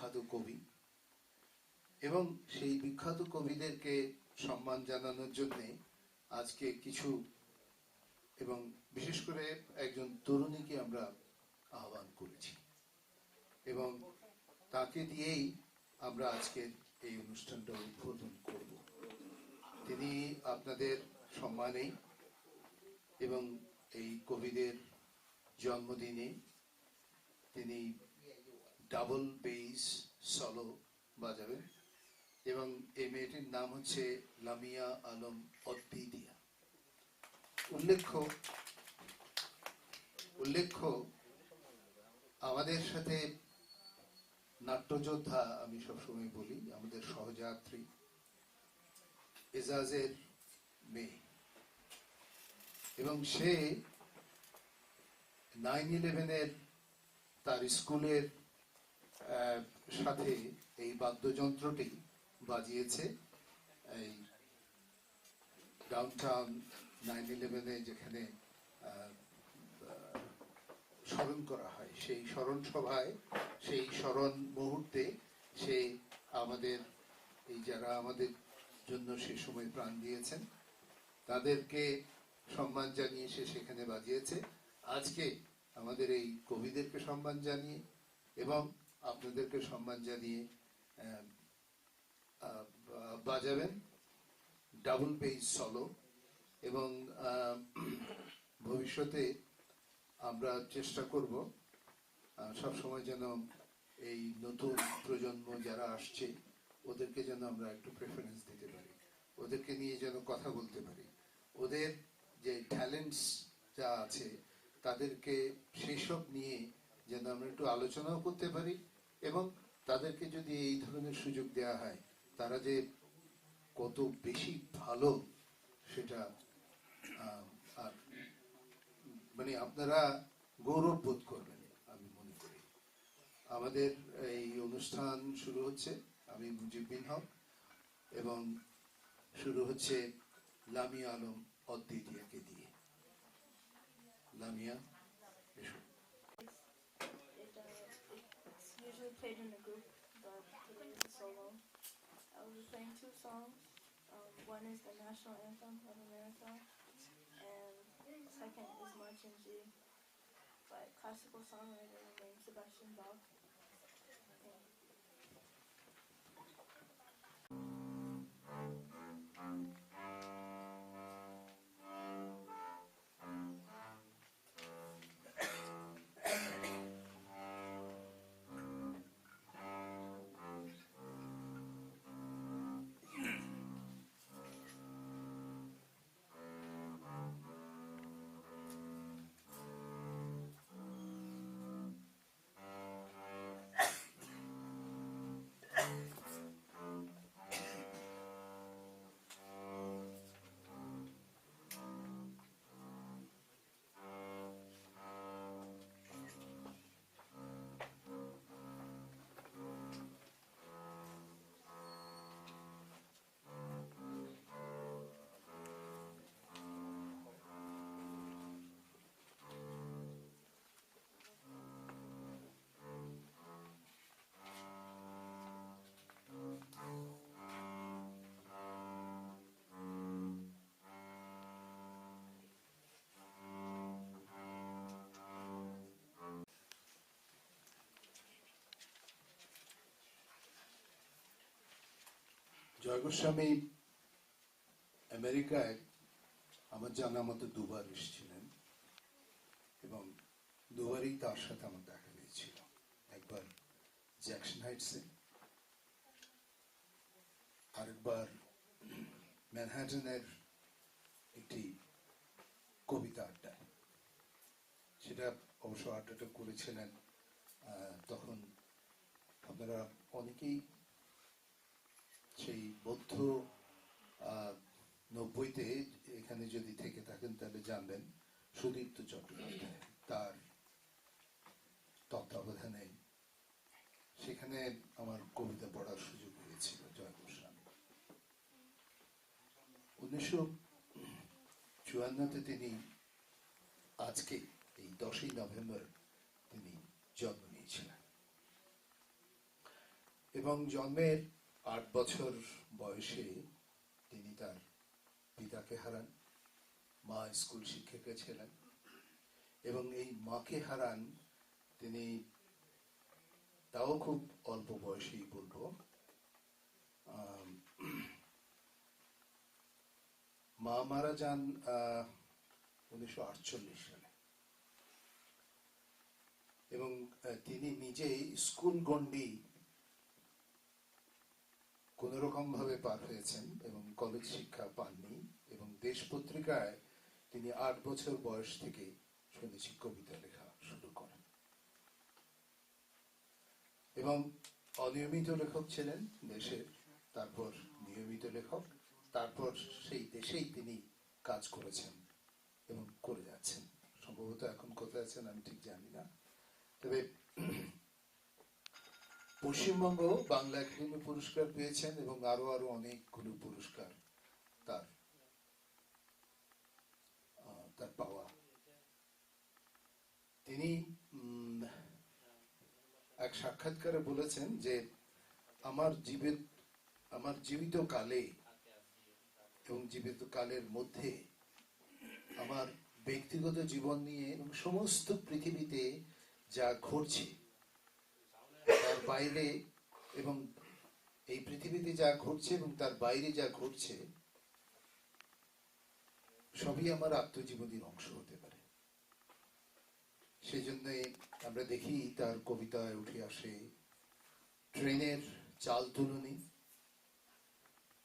বিখ্যাত কবি, এবং সেই বিখ্যাত কবিদেরকে সম্মান জানানোর জন্য আজকে কিছু, এবং বিশেষ করে একজন তরুণীকে আমরা আহ্বান করেছি, এবং তাকে দিয়েই আমরা আজকের এই অনুষ্ঠানটা উদ্বোধন করব। তিনি আপনাদের সম্মানেই এবং এই কবিদের জন্মদিনে তিনি ডাবল বেস সলো বাজাবেন, এবং এই মেয়েটির নাম হচ্ছে লামিয়া আলম অদ্বিতিয়া। উল্লেখ্য আমাদের সাথে নাট্যযোদ্ধা, আমি সবসময় বলি, আমাদের সহযাত্রী এজাজের মেয়ে, এবং সে 9/11-এর তার স্কুলের সাথে এই বাদ্যযন্ত্রটি বাজিয়েছে। এই ডাউনটাউন 9/11-এ যেখানে স্মরণ করা হয়, সেই স্মরণ সভায়, সেই স্মরণ মুহূর্তে সে আমাদের এই যারা আমাদের জন্য সে সময় প্রাণ দিয়েছেন তাদেরকে সম্মান জানিয়ে সে সেখানে বাজিয়েছে। আজকে আমাদের এই কবিদেরকে সম্মান জানিয়ে এবং আপনাদেরকে সম্মান জানিয়ে বাজাবেন ডাবল বেস সলো। এবং ভবিষ্যতে আমরা চেষ্টা করব সবসময় যেন এই নতুন প্রজন্ম যারা আসছে ওদেরকে যেন আমরা একটু প্রেফারেন্স দিতে পারি, ওদেরকে নিয়ে যেন কথা বলতে পারি, ওদের যে ট্যালেন্টস যা আছে তাদেরকে সেই সব নিয়ে যেন আমরা একটু আলোচনাও করতে পারি, এবং তাদেরকে যদি এই ধরনের সুযোগ দেওয়া হয় তারা যে কত বেশি ভালো সেটা আর মানে আপনারা গৌরব বোধ করবেন আমি মনে করি। আমাদের এই অনুষ্ঠান শুরু হচ্ছে, আমি মুজিব বিন হক, এবং শুরু হচ্ছে লামিয়া আলম অদ্বিতিয়াকে দিয়ে। লামিয়া, এসো। It's usually played in a group, but today is a solo. I will be playing two songs. One is the national anthem of America, and the second is Marching G by classical songwriter named Sebastian Bach. Joy Goswami আমেরিকায় আমার জানা মতো দুবার এসেছিলেন, এবং দুবারই তার সাথে আমার দেখা হয়েছিল। একবার জ্যাকসন হাইটসে, আরেকবার ম্যানহাটনের একটি কবিতা আড্ডায়। সেটা অবশ্য আড্ডাটা করেছিলেন তখন আপনারা অনেকেই সেই বৌদ্ধ 90-তে এখানে যদি থেকে থাকেন তাহলে জানবেন সুদীপ্ত চট্টোপাধ্যায়, তার তত্ত্বাবধানে সেখানে আমার কবিতা পড়ার সুযোগ হয়েছিল। জয় গোস্বামী 1954-তে তিনি আজকে এই 10ই নভেম্বর তিনি জন্ম নিয়েছিলেন। এবং জন্মের 8 বছর বয়সে তিনি তার পিতাকে হারান। মা স্কুল শিক্ষিকা ছিলেন এবং এই মাকে হারান তিনি, তাও খুব অল্প বয়সেই বলবো। মা মারা যান 1948 সালে এবং তিনি নিজেই স্কুল গণ্ডি কোন রকম ভাবে পার হয়েছেন এবং কলেজ শিক্ষা পাননি এবং দেশ পত্রিকায় তিনি 8 বছর বয়স থেকে শুনেছি কবিতা লেখা শুরু করেন এবং অনিয়মিত লেখক ছিলেন দেশের, তারপর নিয়মিত লেখক, তারপর সেই দেশেই তিনি কাজ করেছেন এবং করে যাচ্ছেন। সম্ভবত এখন কোথায় আছেন আমি ঠিক জানি না, তবে পশ্চিমবঙ্গ বাংলা একাডেমি পুরস্কার পেয়েছেন এবং আরো আরো অনেকগুলো পুরস্কার তার পাওয়া। তিনি এক সাক্ষাৎকারে বলেছেন যে আমার জীবিত কালে এবং জীবিত কালের মধ্যে আমার ব্যক্তিগত জীবন নিয়ে এবং সমস্ত পৃথিবীতে যা ঘটছে তার বাইরে এবং এই পৃথিবীতে যা ঘটছে এবং তার বাইরে যা ঘটছে সবই আমার আত্মজীবনীর অংশ হতে পারে। সেজন্যই আমরা দেখি তার কবিতায় উঠে আসে ট্রেনের চাল তুলনি,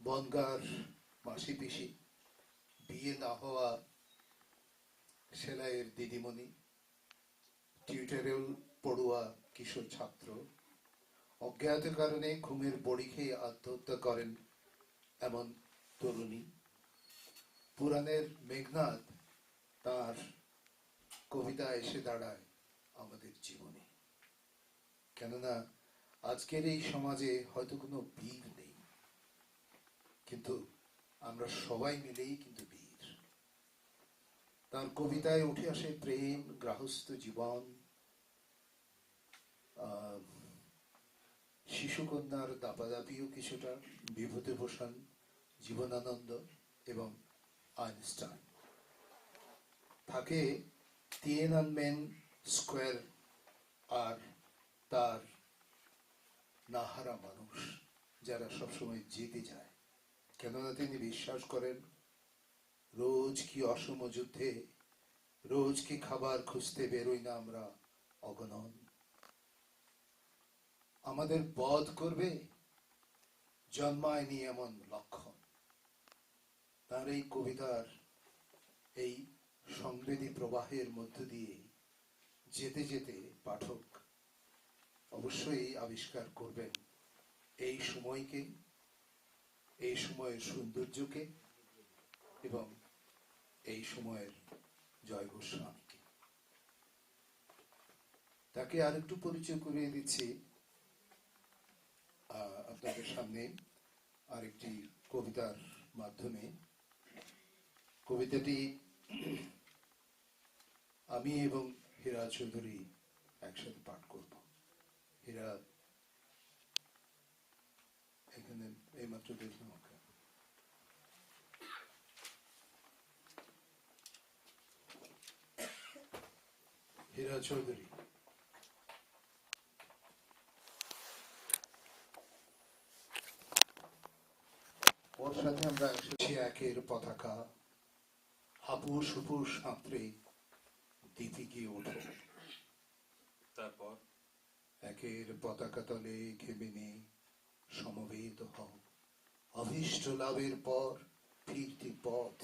বনগার মাসি পিসি, বিয়ে না হওয়া সেলাইয়ের দিদিমণি, টিউটোরিয়াল পড়ুয়া কিশোর ছাত্র, অজ্ঞাত কারণে ঘুমের বড়ি খেয়ে আত্মহত্যা করেন এমন তরুণী। পুরাণের মেঘনাদ তার কবিতা এসে দাঁড়ায় আমাদের জীবনে, কেননা আজকের এই সমাজে হয়তো কোনো বীর নেই, কিন্তু আমরা সবাই মিলেই কিন্তু বীর। তার কবিতায় উঠে আসে প্রেম, গৃহস্থ জীবন, শিশুকন্যার দাপাদাপিও কিছুটা, বিভূতিভূষণ, জীবনানন্দ এবং আইনস্টাইন। থাকে তিয়েনানমেন স্কোয়ার আর তার নাহারা মানুষ যারা সবসময় জিতে যায়, কেননা তিনি বিশ্বাস করেন রোজ কি অসম যুদ্ধে, রোজ কি খাবার খুঁজতে বেরোই না আমরা অগণন, আমাদের বধ করবে জন্মায়নি এমন লক্ষণ। তার এই কবিতার এই সংবেদী প্রবাহের মধ্য দিয়ে যেতে যেতে পাঠক অবশ্যই আবিষ্কার করবেন এই সময়কে, এই সময়ের সৌন্দর্যকে এবং এই সময়ের জয় গোস্বামীকে। তাকে আরেকটু পরিচয় করিয়ে দিচ্ছি আপনাদের সামনে আরেকটি কবিতার মাধ্যমে। কবিতাটি আমি এবং হীরা চৌধুরী একসাথে পাঠ করব। হীরা এখানে এইমাত্র দেখলাম ওকে। হীরা চৌধুরী। ওর সাথে আমরা একসাথে একের পতাকা হাপুস হুপুস সাঁতরে দ্বীপে গিয়ে ওঠো। তারপর একের পতাকা তলে ঘেমে নে সমবেত হও, অভীষ্ট লাভের পর ফিরতি পথ,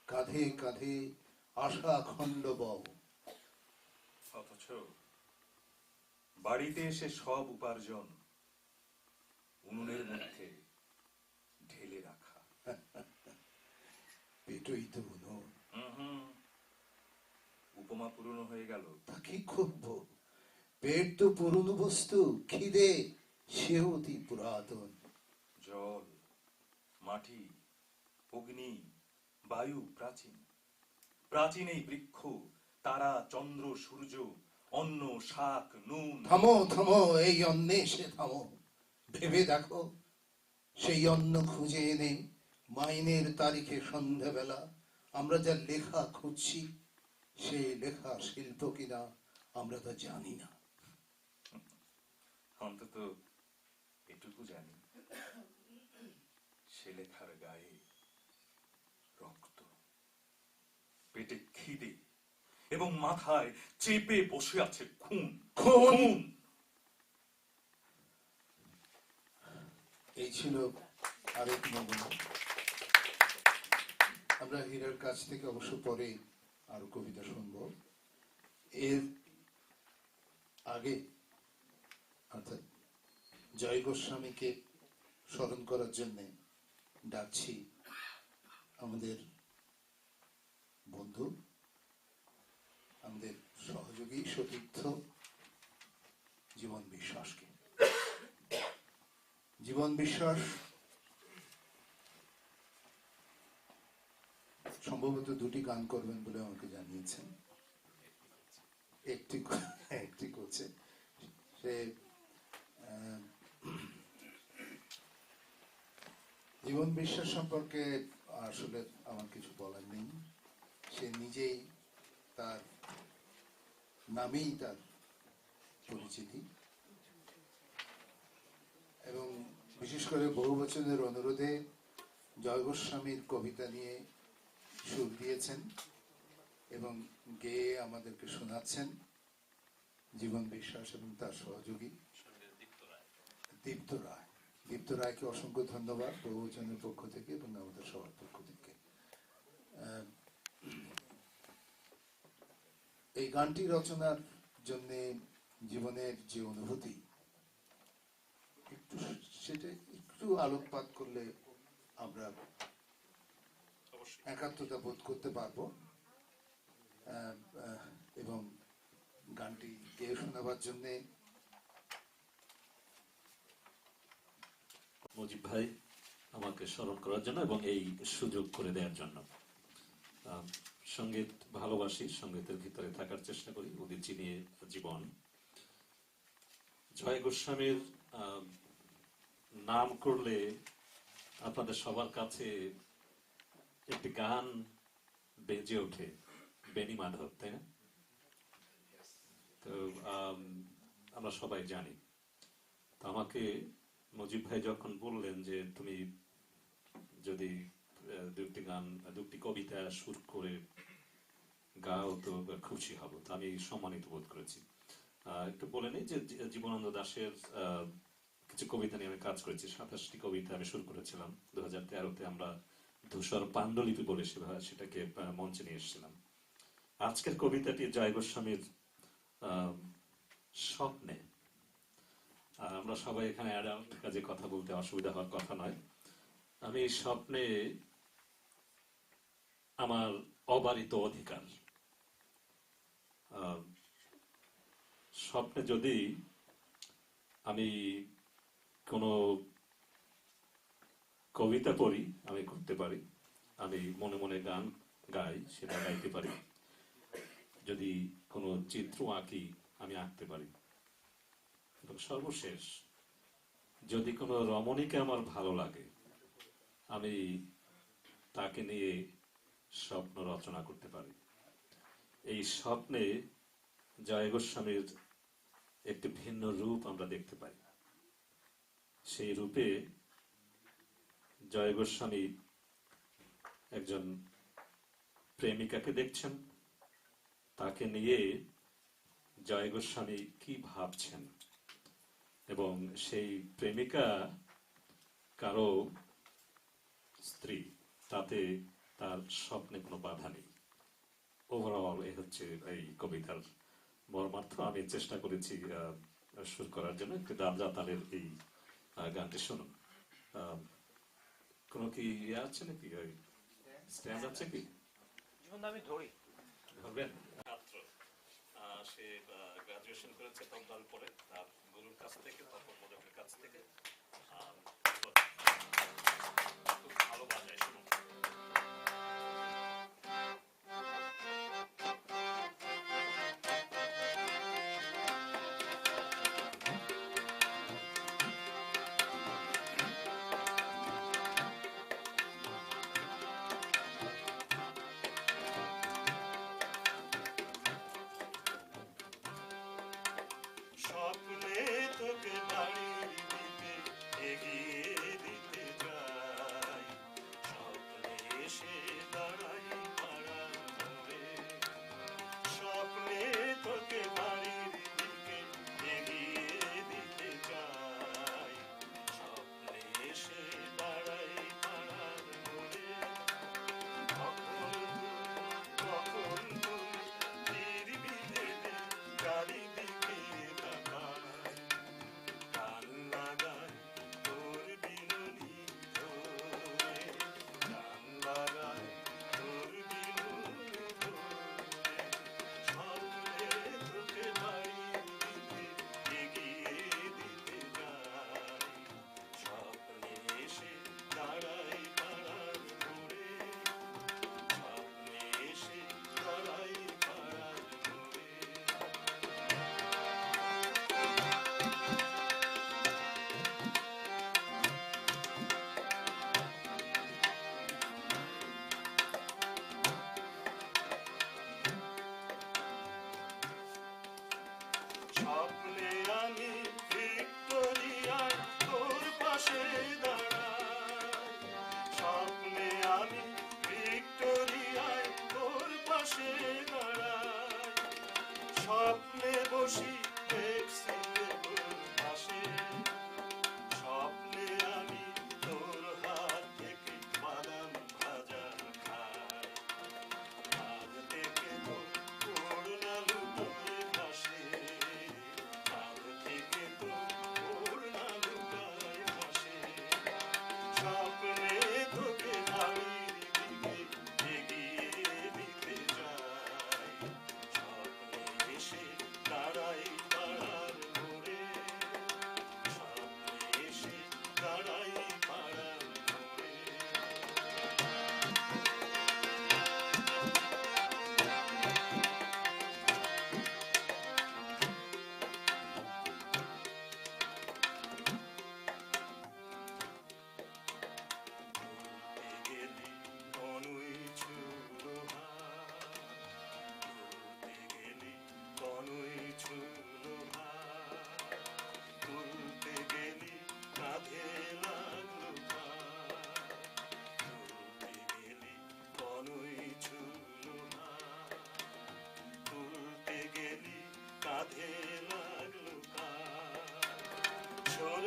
কাঁধে কাঁধে আশা খণ্ড বও। অথচ বাড়িতে এসে সব উপার্জন উনুনের মধ্যে ঢেলে রাখা। পেটই তো উনুন। উপমা পুরনো হয়ে গেল। তা কি করবো, পেট তো পুরনো বস্তু, খিদে সেও অতি পুরাতন। জল, মাটি, অগ্নি, বায়ু প্রাচীন, প্রাচীন এই বৃক্ষ, তারা, চন্দ্র, সূর্য, অন্ন, শাক, নুন। থামো থামো এই অন্বেষে থামো, ভেবে দেখো, সেই অন্ন খুঁজে এনে মাইনের তারিখে সন্ধ্যাবেলা আমরা যা লেখা খুঁজছি, সে লেখা শিল্প কিনা আমরা তা জানি না। অন্তত এটুকু জানি, সে লেখার গায়ে রক্ত, পেটে খিদে এবং মাথায় চেপে বসে আছে খুন। খুন। এই ছিল আরেক নমুনা। আমরা হীরার কাছ থেকে অবশ্য পরে আরো কবিতা শুনব। এর আগে অর্থাৎ জয় গোস্বামীকে স্মরণ করার জন্য ডাকছি আমাদের বন্ধু, আমাদের সহযোগী সতীর্থ জীবন বিশ্বাসকে। জীবন বিশ্বাস সম্ভবত দুটি গান করবেন বলে আমাকে জানিয়েছেন। একটি করছে। সে জীবন বিশ্বাস সম্পর্কে আসলে আমার কিছু বলার নেই। সে নিজেই তার নামেই তার পরিচিতি, এবং বিশেষ করে বহুবচনের অনুরোধে জয় গোস্বামীর কবিতা নিয়ে সুর দিয়েছেন এবং গেয়ে আমাদেরকে শোনাচ্ছেন জীবন বিশ্বাস এবং তার সহযোগী দীপ্ত রায়। দীপ্ত রায়কে অসংখ্য ধন্যবাদ বহুবচনের পক্ষ থেকে এবং আমাদের সবার পক্ষ থেকে। এই গানটি রচনার জন্য জীবনের যে অনুভূতি, সেটা একটু আলোকপাত করলে আমরা একাত্মতা বোধ করতে পারবো এবং গানটি গেয়ে শোনাবার জন্য মুজিব ভাই আমাকে স্মরণ করার জন্য এবং এই সুযোগ করে দেওয়ার জন্য। সঙ্গীত ভালোবাসি, সঙ্গীতের ভিতরে থাকার চেষ্টা করি, উদিচি নিয়ে জীবন। জয় গোস্বামীর নাম করলে আপনাদের সবার কাছে একটি গান বেজে ওঠে, বেনি মাধব, তাই না? তো আমরা সবাই জানি। তো আমাকে মুজিব ভাই যখন বললেন যে তুমি যদি দুটি কবিতা সুর করে গাও তো খুশি হব, তো আমি সম্মানিত বোধ করেছি। একটু বলে নিই যে জীবনানন্দ দাশের কিছু কবিতা নিয়ে আমি কাজ করেছি। 27টি কবিতা আমি শুরু করেছিলাম। 2013-তে আমরা ধূসর পাণ্ডুলিপি বলে সেটাকে মঞ্চে নিয়ে এসেছিলাম। আজকের কবিতাটি জয় গোস্বামীর স্বপ্নে। আমরা সবাই এখানে অ্যাডাল্ট, কাজে কথা বলতে অসুবিধা হওয়ার কথা নয়। আমি স্বপ্নে আমার অবারিত অধিকার, স্বপ্নে যদি আমি কোনো কবিতা পড়ি, আমি করতে পারি। আমি মনে মনে গান গাই, সেটা গাইতে পারি। যদি কোনো চিত্র আঁকি, আমি আঁকতে পারি। এবং সর্বশেষ যদি কোনো রমণীকে আমার ভালো লাগে, আমি তাকে নিয়ে স্বপ্ন রচনা করতে পারি। এই স্বপ্নে জয় গোস্বামীর একটি ভিন্ন রূপ আমরা দেখতে পাই। সেই রূপে জয় গোস্বামী একজন প্রেমিকাকে দেখছেন, তাকে নিয়ে জয় গোস্বামী কি ভাবছেন, এবং সেই প্রেমিকা কারো স্ত্রী, তাতে তার স্বপ্নে কোনো বাধা নেই। ওভারঅল এ হচ্ছে এই কবিতার মর্মার্থ। আমি চেষ্টা করেছি সুর করার জন্য। একটু দাবজা তালের এই গানটি শুনুন। কোনো কি ইয়ে আছে নাকি, ওই স্ট্যান্ড আছে কি? আমি ধরি ধরবেন? ছাত্র, সে গ্রাজুয়েশন করেছে তবলার পরে, তার গুরুর কাছ থেকে, তপন মোদকের কাছ থেকে। খুব ভালো বাজায়, শুনুন।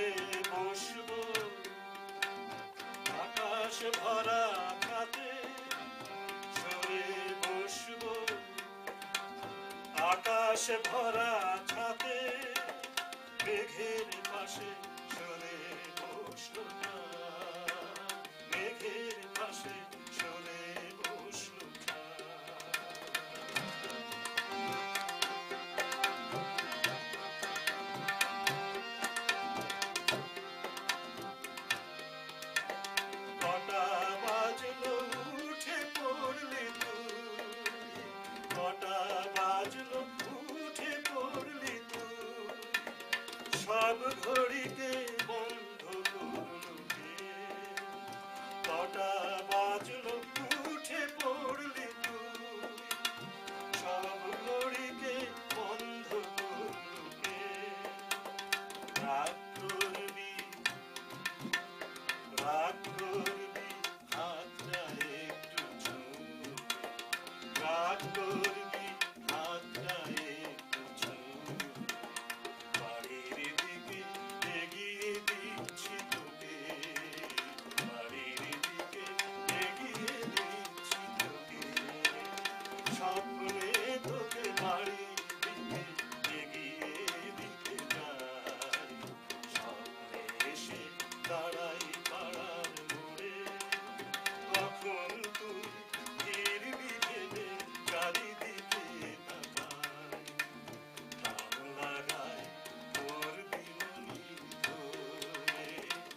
সরে বসবো আকাশ ভরা খাতে সরে বসবো আকাশ ভরা ছাতে মেঘের পাশে সরে বসলো না মেঘের পাশে সরে বসলো না কটা বাজলো উঠে পড়লি তুই কটা বাজলো উঠে পড়লি তুই সব ঘড়িকে বন্ধ করলো কে কটা বাজলো উঠে পড়লি তুই সব ঘড়িকে বন্ধ করলো কে রাগ করবি রাগ করবি হাতটা একটু ছুঁ রাগ করবি হাতটা একটু ছুঁ বাড়ির দিকে এগিয়ে দিচ্ছি তোকে বাড়ির দিকে এগিয়ে দিচ্ছি তোকে স্বপ্নে তোকে বাড়ির দিকে এগিয়ে দিতে যাই স্বপ্নে এসে দাঁড়াই পাড়ার মোড়ে কখন তুই ফিরবি ভেবে চারিদিকে তাকাই প্রাণ লাগায় তোর বিননি ধরে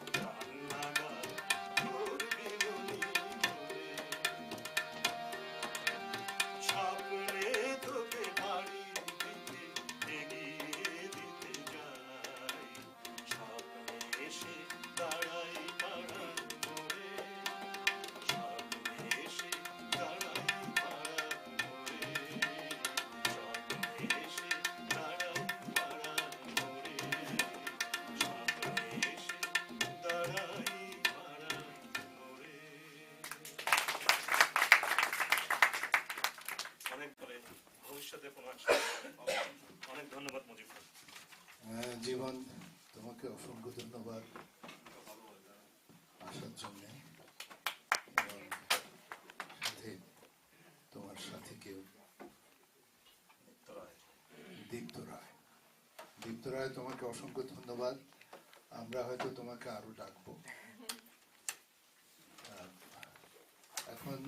প্রাণ লাগায় তোর বিননি ধরে স্বপ্নে তোকে বাড়ির দিকে এগিয়ে দিতে যাই স্বপ্নে এসে দাঁড়াই পাড়ার মোড়ে স্বপ্নে এসে দাঁড়াই পাড়ার মোড়ে স্বপ্নে এসে দাঁড়াই পাড়ার মোড়ে স্বপ্নে এসে দাঁড়াই পাড়ার মোড়ে অনেক বলে ভবিষ্যতে কোনো এক সময় অনেক ধন্যবাদ মুজিব ভাই। জীবন তোমাকে অসংখ্য ধন্যবাদ আসার জন্য এবং সাথে তোমার সাথীকেও দীপ্ত রায় দীপ্ত রায় তোমাকে অসংখ্য ধন্যবাদ আমরা হয়তো তোমাকে আরো ডাকবো এখন